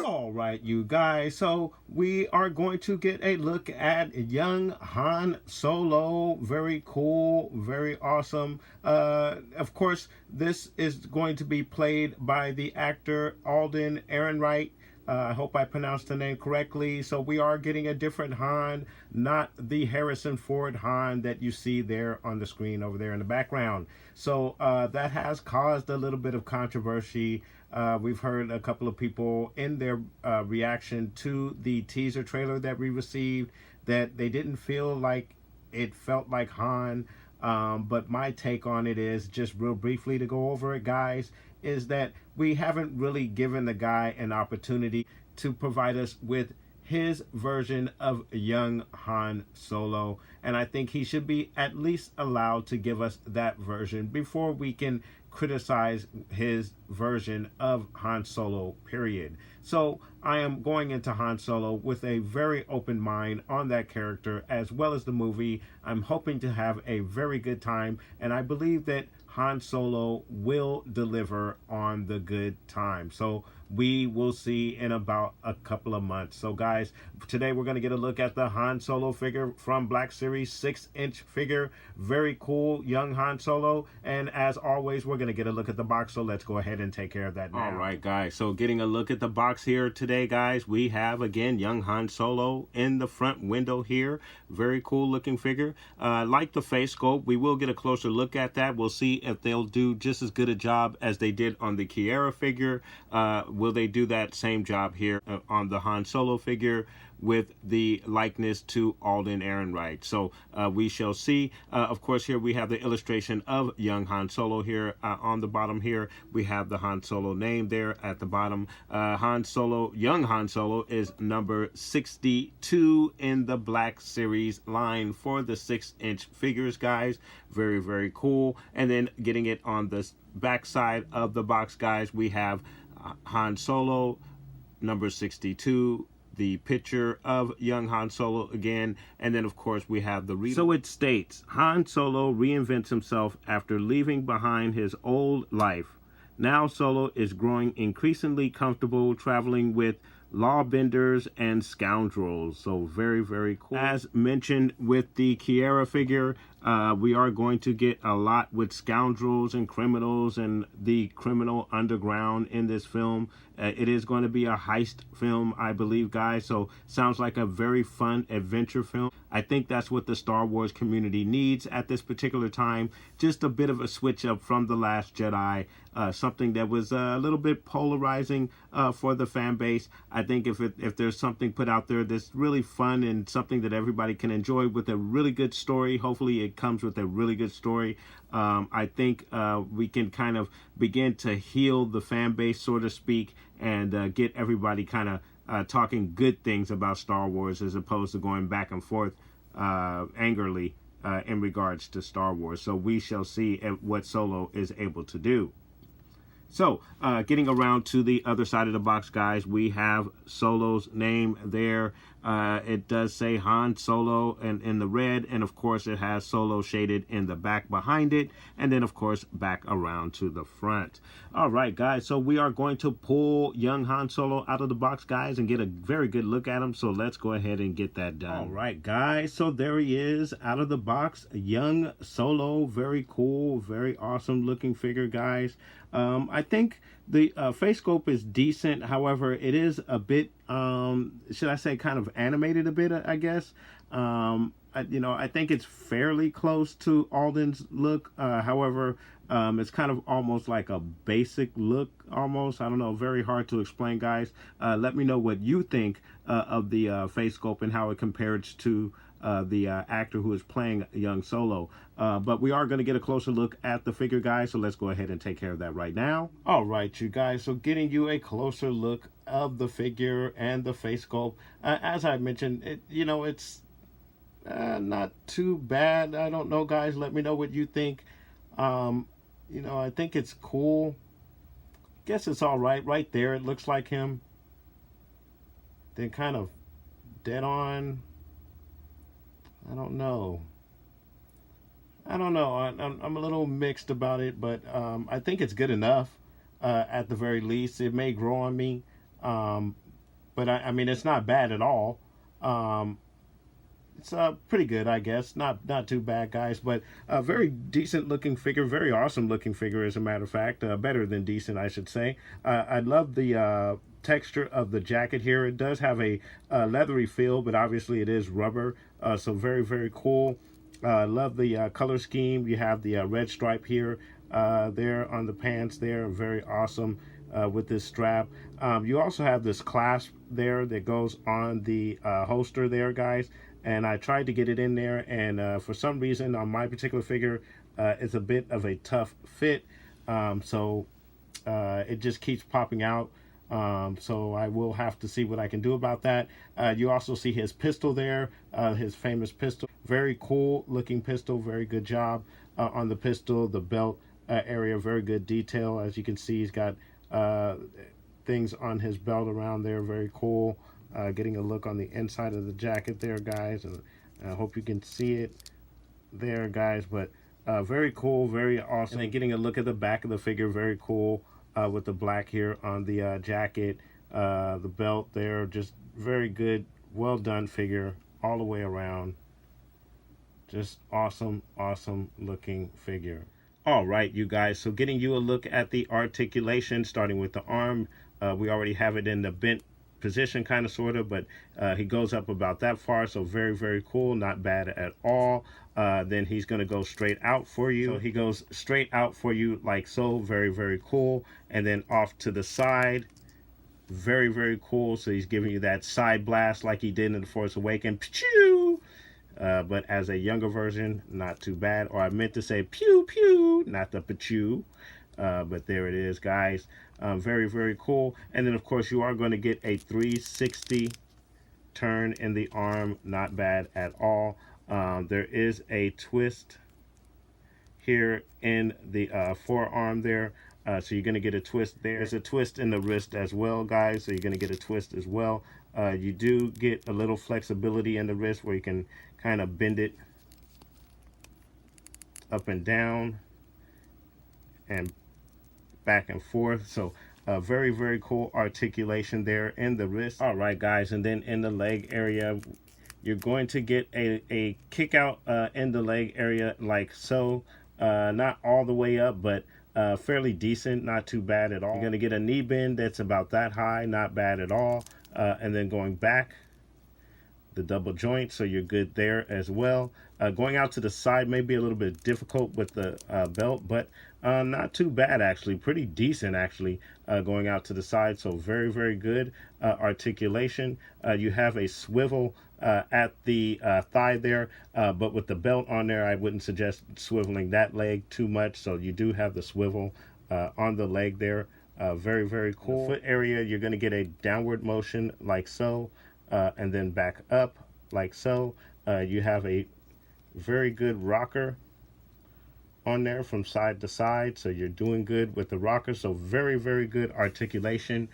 All right, you guys, so we are going to get a look at young Han Solo. Very cool, very awesome. Of course, this is going to be played by the actor Alden Ehrenreich. I hope I pronounced the name correctly. So we are getting a different Han, not the Harrison Ford Han that you see there on the screen over there in the background. So that has caused a little bit of controversy. We've heard a couple of people in their reaction to the teaser trailer that we received that they didn't feel like it felt like Han. But my take on it is, just real briefly to go over it, guys, is that we haven't really given the guy an opportunity to provide us with his version of young Han Solo. And I think he should be at least allowed to give us that version before we can criticize his version of Han Solo, period. So I am going into Han Solo with a very open mind on that character as well as the movie. I'm hoping to have a very good time, and I believe that Han Solo will deliver on the good time. So we will see in about a couple of months. So guys, today we're going to get a look at the Han Solo figure from Black Series, 6-inch figure. Very cool young Han Solo. And as always, we're going to get a look at the box. So let's go ahead and take care of that now. All right, guys. So getting a look at the box here today, guys, we have again young Han Solo in the front window here. Very cool looking figure. Like the face sculpt, we will get a closer look at that. We'll see if they'll do just as good a job as they did on the QI'RA figure. Will they do that same job here on the Han Solo figure with the likeness to Alden Ehrenreich? So we shall see. Of course, here we have the illustration of young Han Solo here on the bottom here. We have the Han Solo name there at the bottom. Han Solo, young Han Solo is number 62 in the Black Series line for the 6-inch figures, guys. Very, very cool. And then getting it on the back side of the box, guys, we have Han Solo, number 62, the picture of young Han Solo again, and then of course we have the reader. So it states, Han Solo reinvents himself after leaving behind his old life. Now Solo is growing increasingly comfortable traveling with lawbenders and scoundrels. So very, very cool. As mentioned with the QI'RA figure, we are going to get a lot with scoundrels and criminals and the criminal underground in this film. It is going to be a heist film, I believe, guys. So sounds like a very fun adventure film. I think that's what the Star Wars community needs at this particular time. Just a bit of a switch up from The Last Jedi. Something that was a little bit polarizing for the fan base. I think if there's something put out there that's really fun and something that everybody can enjoy with a really good story, hopefully it comes with a really good story. I think we can kind of begin to heal the fan base, so to speak, and get everybody kind of talking good things about Star Wars as opposed to going back and forth angrily in regards to Star Wars. So we shall see what Solo is able to do. So, getting around to the other side of the box, guys, we have Solo's name there. It does say Han Solo in the red, and of course it has Solo shaded in the back behind it, and then of course back around to the front. All right, guys, so we are going to pull young Han Solo out of the box, guys, and get a very good look at him. So let's go ahead and get that done. All right, guys, so there he is out of the box, young Solo. Very cool, very awesome looking figure, guys. I think the face sculpt is decent. However, it is a bit, should I say, kind of animated a bit, I guess. I think it's fairly close to Alden's look. However, it's kind of almost like a basic look, almost. I don't know, very hard to explain, guys. Let me know what you think of the face sculpt and how it compares to the actor who is playing young Solo. But we are going to get a closer look at the figure, guys, so let's go ahead and take care of that right now. All right, you guys, so getting you a closer look of the figure and the face sculpt. As I mentioned, it's not too bad. I don't know, guys. Let me know what you think. I think it's cool. Guess it's all right. Right there, it looks like him. Then kind of dead on. I don't know. I'm a little mixed about it, but I think it's good enough. At the very least, it may grow on me, but I mean, it's not bad at all. It's pretty good, I guess. Not too bad, guys, but a very decent looking figure, very awesome looking figure, as a matter of fact. Better than decent, I should say. I love the texture of the jacket here. It does have a leathery feel, but obviously it is rubber, so very, very cool. Love the color scheme. You have the red stripe here, there on the pants there. Very awesome with this strap. You also have this clasp there that goes on the holster there, guys. And I tried to get it in there, and for some reason on my particular figure, it's a bit of a tough fit. So it just keeps popping out. So I will have to see what I can do about that. You also see his pistol there, his famous pistol. Very cool looking pistol. Very good job on the pistol. The belt area, very good detail. As you can see, he's got things on his belt around there. Very cool. Getting a look on the inside of the jacket there, guys, and I hope you can see it there, guys. But very cool, very awesome. And then getting a look at the back of the figure, very cool, with the black here on the jacket, the belt there. Just very good, well done figure all the way around. Just awesome looking figure. All right, you guys, so getting you a look at the articulation, starting with the arm. We already have it in the bent position, kind of, sort of, but he goes up about that far, so very, very cool. Not bad at all. Then he's going to go straight out for you. So he goes straight out for you like so. Very, very cool. And then off to the side. Very, very cool. So he's giving you that side blast like he did in The Force Awakens. Pew! But as a younger version, not too bad. Or I meant to say pew pew, not the pachew. But there it is, guys. Very, very cool. And then, of course, you are going to get a 360 turn in the arm. Not bad at all. There is a twist here in the forearm there. So you're going to get a twist there. There's a twist in the wrist as well, guys. So you're going to get a twist as well. You do get a little flexibility in the wrist where you can kind of bend it up and down and back and forth. So very, very cool articulation there in the wrist. All right, guys, and then in the leg area, you're going to get a kick out in the leg area like so. Not all the way up, but fairly decent, not too bad at all. You're going to get a knee bend that's about that high, not bad at all. And then going back, the double joint, so you're good there as well. Going out to the side may be a little bit difficult with the belt, but not too bad, actually. Pretty decent, actually, going out to the side. So very, very good articulation. You have a swivel at the thigh there, but with the belt on there, I wouldn't suggest swiveling that leg too much. So you do have the swivel on the leg there. Very, very cool. The foot area, you're going to get a downward motion like so, and then back up like so. You have a very good rocker on there from side to side, so you're doing good with the rocker. So very, very good articulation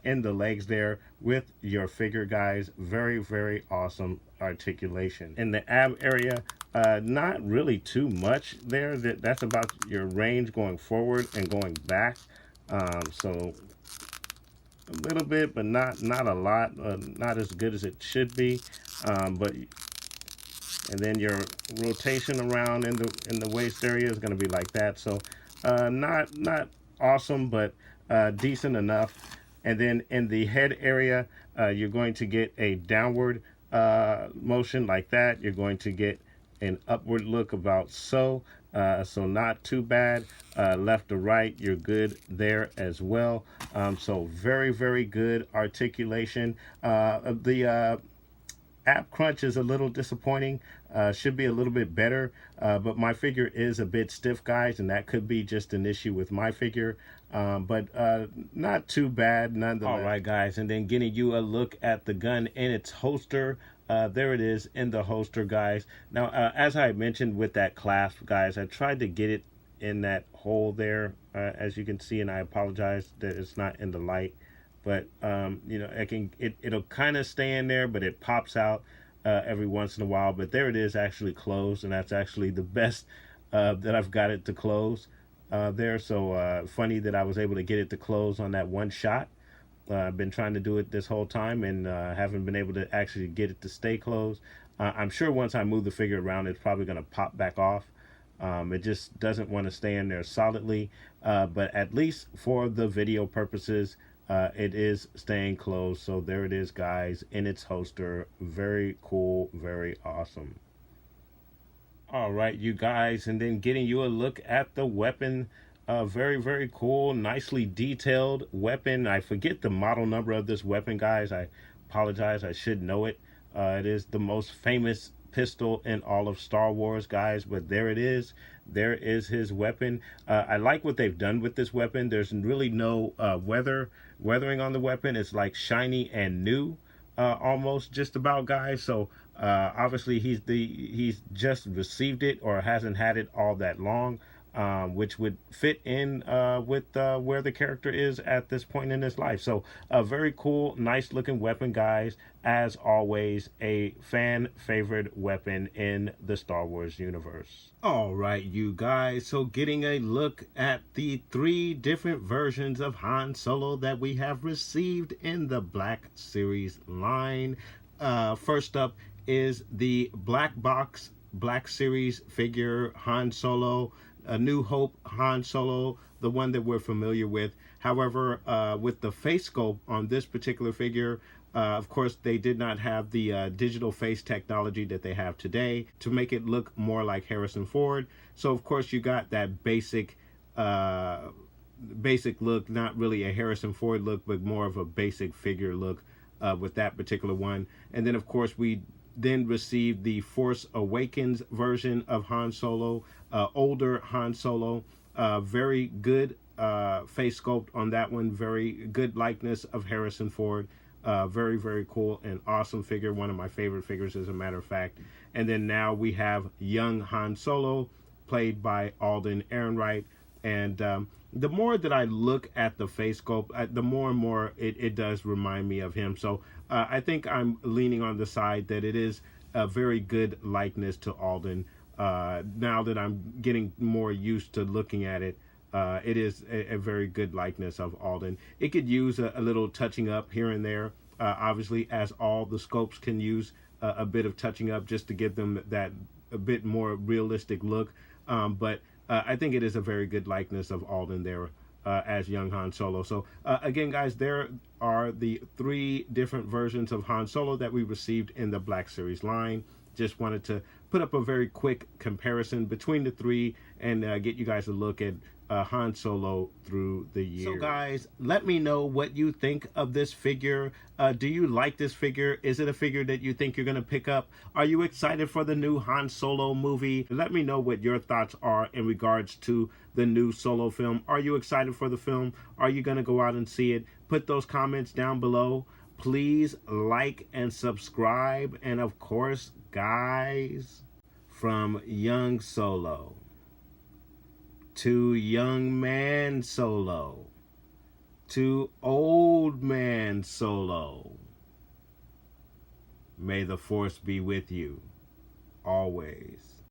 in the legs there with your figure, guys. Very, very awesome articulation. In the ab area, not really too much there. That's about your range going forward and going back. So a little bit, but not a lot, not as good as it should be. But and then your rotation around in the waist area is going to be like that. So not awesome, but decent enough. And then in the head area, you're going to get a downward motion like that. You're going to get an upward look about so. So not too bad. Left to right, you're good there as well. So very, very good articulation. The app crunch is a little disappointing. Should be a little bit better, but my figure is a bit stiff, guys, and that could be just an issue with my figure. But not too bad nonetheless. All right, guys, and then getting you a look at the gun in its holster. There it is in the holster, guys. Now, as I mentioned with that clasp, guys, I tried to get it in that hole there, as you can see, and I apologize that it's not in the light. But you know, it'll kind of stay in there, but it pops out every once in a while. But there it is, actually closed, and that's actually the best that I've got it to close there. So funny that I was able to get it to close on that one shot. I've been trying to do it this whole time and haven't been able to actually get it to stay closed. I'm sure once I move the figure around, it's probably going to pop back off. It just doesn't want to stay in there solidly, but at least for the video purposes, it is staying closed. So there it is, guys, in its holster. Very cool, very awesome. All right, you guys, and then getting you a look at the weapon. Very, very cool, nicely detailed weapon. I forget the model number of this weapon, guys. I apologize, I should know it. It is the most famous pistol in all of Star Wars, guys, but there it is. There is his weapon. I like what they've done with this weapon. There's really no weathering on the weapon. It's like shiny and new, almost, just about, guys. So obviously he's just received it or hasn't had it all that long. Which would fit in with where the character is at this point in his life. So a very cool, nice looking weapon, guys. As always, a fan favorite weapon in the Star Wars universe. All right, you guys. So getting a look at the 3 different versions of Han Solo that we have received in the Black Series line. First up is the Black Box Black Series figure Han Solo. A New Hope Han Solo, the one that we're familiar with. However, with the face sculpt on this particular figure, of course, they did not have the digital face technology that they have today to make it look more like Harrison Ford. So, of course, you got that basic look, not really a Harrison Ford look, but more of a basic figure look with that particular one. And then, of course, we then received the Force Awakens version of Han Solo, older Han Solo. Very good face sculpt on that one. Very good likeness of Harrison Ford. Very, very cool and awesome figure. One of my favorite figures, as a matter of fact. And then now we have young Han Solo, played by Alden Ehrenreich. And the more that I look at the face sculpt, the more and more it does remind me of him. So I think I'm leaning on the side that it is a very good likeness to Alden. Now that I'm getting more used to looking at it, it is a very good likeness of Alden. It could use a little touching up here and there, obviously, as all the sculpts can use a bit of touching up just to give them that a bit more realistic look. But I think it is a very good likeness of Alden there as young Han Solo. So again, guys, there are the 3 different versions of Han Solo that we received in the Black Series line. Just wanted to put up a very quick comparison between the 3 and get you guys a look at Han Solo through the years. So guys, let me know what you think of this figure. Do you like this figure? Is it a figure that you think you're going to pick up? Are you excited for the new Han Solo movie? Let me know what your thoughts are in regards to the new Solo film. Are you excited for the film? Are you going to go out and see it? Put those comments down below. Please like and subscribe. And of course, guys, from young Solo to young man Solo to old man Solo, may the Force be with you always.